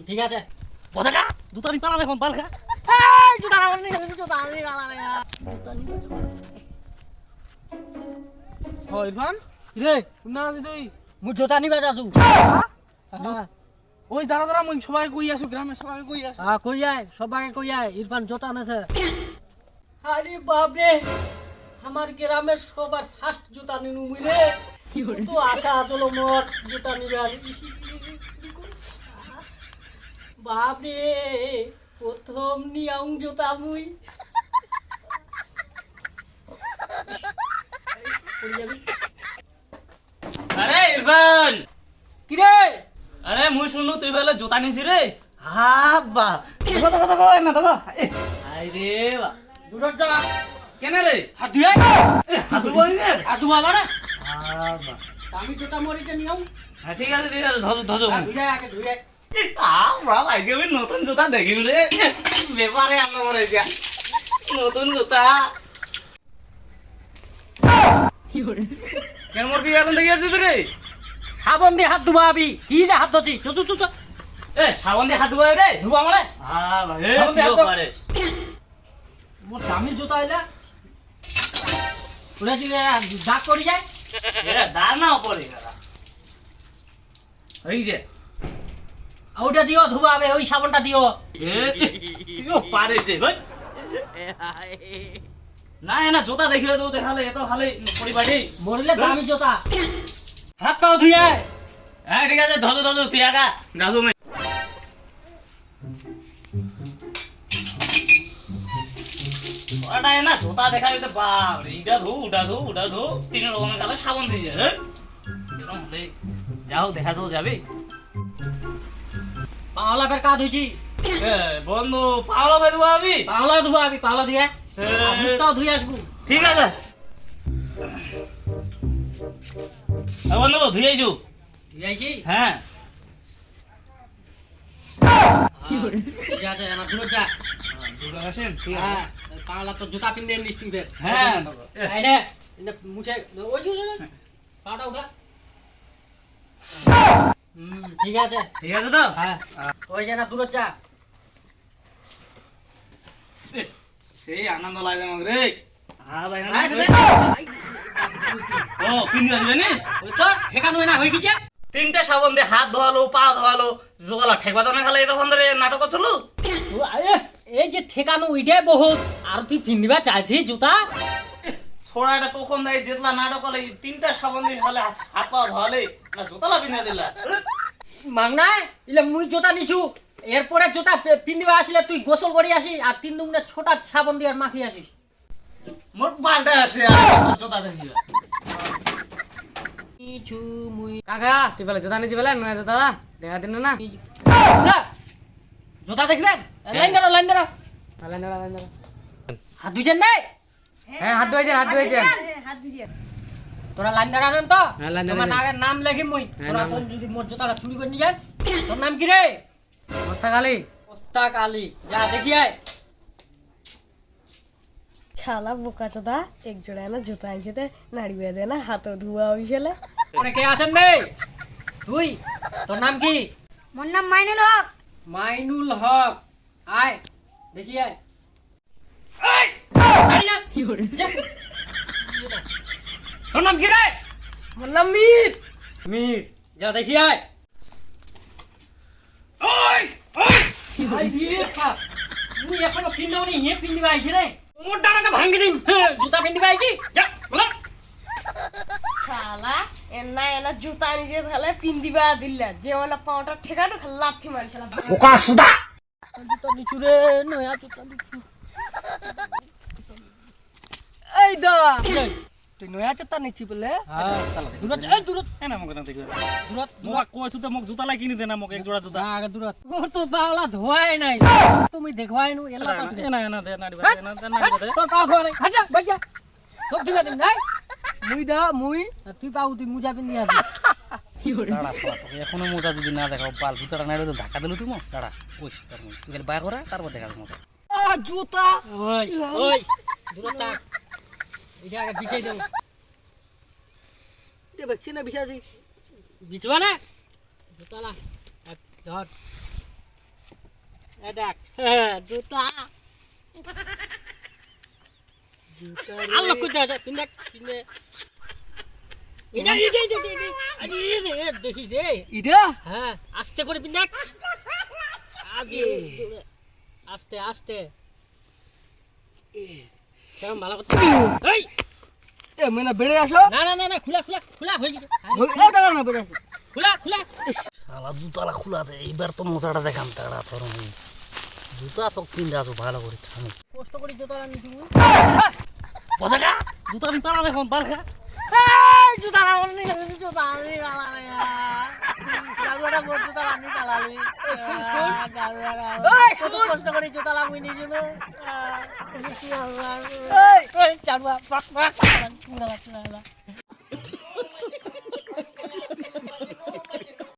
ঠিক আছে বজাকা জুতা নি পালা এখন পালকা জুতা নি পালা ও ইরফান রে না আছি তুই মু জুতা নিবা যাচ্ছু ওই দাঁড়া দাঁড়া মুই সবাই কই আসো গ্রামে সবাই কই আসো কই যায় সবাই কই যায় ইরফান জুতা নেছে আরে বাপ রে আমার গ্রামের সবার ফার্স্ট জুতা নিনু মুই রে তো আশা চলো মোর জুতা নিবার বাপ রে প্রথম নিয়াম জুতা মুই আরে ইরফান কি রে আরে মুই শুনলু তুই বেলা জুতা নিছি রে হাব্বা দেখো দেখো দেখো না দেখো আরে বা দুটোর জায়গা কেন রে হাত ধুয়ে হাত ধুবই না হাত ধোয়া মানে হাব্বা আমি জুতা মরিতে নিয়াম হ্যাঁ ঠিক আছে ধরো ধরো ধুয়ে আগে ধুয়ে বাবা আজকে আমি নতুন জুতা দেখিম রে ব্যাপারে আমরা মরে যা নতুন জুতা কেন মোর বিয়ে এখন দেখি আসছিস রে সাবন দিয়ে হাত ধুবা আবি কি রে হাত ধুছি চু চু চু এ সাবান দিয়ে হাত ধুবা রে ধুবা মানে হাবা হে সাবান দিয়ে হাত কিও ধো। পারে মোর দামির জুতা হইলা ওরা যদি দাগ করি যায় এ দানা পড়ে গেল এই যে ওটা দিও ধুবা আবে ওই সাবনটা দিও এ কিও পারে যে ভাই না না জুতা দেখিলে তো দেখালে এত খালি পরিবারে মরলে দামি জুতা হাত পাও ধুয়ে হ্যাঁ ঠিক আছে ধজো ধজো তুই আগা যাজু মে ওটা না জুতা দেখালে তো বাপ রে এটা ধু উটা ধু তিন রকমের কালে সাবান দিয়ে যায় হ্যাঁ এরকম হলে যাও দেখা তো যাবে পাওলা বের কা ধুইছি এ বন্ধু পাওলা ভাই দুয়া আমি পাওলা ধুবা আবি পাওলা ধুয়ে আমি তো ধুয়ে আসবো ঠিক আছে বন্ধু ধুয়ে আইছু ধুয়ে আইছি হ্যাঁ ঠিক আছে না দূর যা দুটা আসেন ঠিক হ্যাঁ পাওলা তো জুতা পিন দিয়ে নিস্তি বে হ্যাঁ আইলে এটা মুছে ওই যে পাটা উঠা ঠিক আছে ঠিক আছে তো হ্যাঁ ওই যে না দূর যা সেই আনন্দ লাগে আমাকে রে হ্যাঁ ভাই আসবে ও কিন জানিস ওই তো ঠেকানো না হয়ে গেছে তিনটা সাবান দিয়ে হাত ধোয়ালো পা ধোয়ালো জোগালা ঠেকবা তো না খালে তখন ধরে নাটক চলো এই যে ঠেকানো ওইটাই বহুত আর তুই পিন্দিবা চাইছিস জুতা ছোড়াটা তখন দেয় যেতলা নাটক হলে তিনটা সাবান দিয়ে খালে হাত পা ধোয়ালে না জোতালা বিনা দিলা মাংনা ইলে মুই জুতা নিছু এরপরে জুতা পিন্দিবা আসলে তুই গোসল করি আসিস আর তিন দুগুনে ছোটা সাবান দিয়ে আর মাখি আসিস মোর পাল্টা আসে আর জোতা দেখি কিছু মুই কাকা তুই বলে জুতা নিছি বলে নয়া জুতা দেখা দিন না না জুতা দেখবেন লাইন দাঁড়াও লাইন দাঁড়াও হাত ধুইছেন নাই হ্যাঁ হাত ধুয়েছেন তোরা লাইন দাঁড়াবেন তো হ্যাঁ, লাইন তোমার দাঁড়াইছি। নাম লেখি মুই হ্যাঁ, তোরা নাম কোন যদি মোর জুতাটা চুরি করে নিয়ে যান তোর নাম কি রে মস্তাক আলী ওস্তাক আলী যা দেখি আয় শালা বোকা চোদা এক জোড়া না জুতা আনছে নাড়ি বেঁধে দেয় না হাতও ধোয়া ওই ফেলে পরে কে আসেন রে তুই তোর নাম কি মোর নাম মাইনুল হক। মাইনুল হক আয় দেখি আয় এই দাঁড়ি না যা। তোর নাম কি রে মোর নাম মির মির যা দেখি আয় ওই ওই আই দিয়ে খা মুই এখনো পিন্দাও নি হে পিন্দিবা আইছি রে মোর ডানাটা ভাঙ্গি দিম জুতা পিন্দিবা আইছি যা বলা শালা এনা এনা জুতা নিজে ফেলে পিন্দিবা দিল্লা যে ওলা পাউটা ঠেকানো লাথি মারি শালা জুতা নিচু রে নয়া জুতা নিচু এই দা তুই নয়া জুতা নিছি বলে হ্যাঁ দূরত এই দূরত না মোক না দেখি দূরত মোক কইছো তো মোক জোতা লাই কিনি দে না মোক এক জোড়া জোতা আগে দূরত ওর তো বাংলা ধোয়াই নাই তুমি দেখবাই নু এলা তো না না দে না দিবা না না দিবা তো তা ধোয়া নাই হাজা বাজা সব দিবা দিন নাই মুই তুই পাউ তুই মুজা পিন দিয়া দাঁড়া শালা তোকে এখনো মোজা যদি না দেখাও পাল জুতাটা নাড়ে তো ধাক্কা দিলু তুমি দাঁড়া ওইস তার তুই খালি বাই করা তারপর দেখা মোজা জুতা ওই ওই দূরত থাক এটা আগে বিছাই দেব দেবে কিনা বিছাজি বিছবা না জুতালা ধর এ দেখ জুতা আল্লাহ কই যা পিন্দে পিন্দে দেখিস ইটা হ্যাঁ আস্তে করে পিন্দে আস্তে আস্তে কেমন ভালো কথা এই এ মেনা বেড়ে আসো না না না না খোলা খোলা খোলা হয়ে গেছে এ দাঁড়া না বেড়ে আসো খোলা খোলা শালা জুতালা খোলা দে এইবার তো মজাটা দেখাম তাড়া তোর জুতা তো কিনতে আসো ভালো করে আমি কষ্ট করে জুতা আনিস তুমি বসাকা জুতা আমি পালাম এখন বালকা জুতা আনি জুতা আনি গালালে জাগুড়া মোর জুতা আনি গালালি শুন শুন কষ্ট করে জুতা লাগুই নিজে না এই জাগুড়া পাক পাক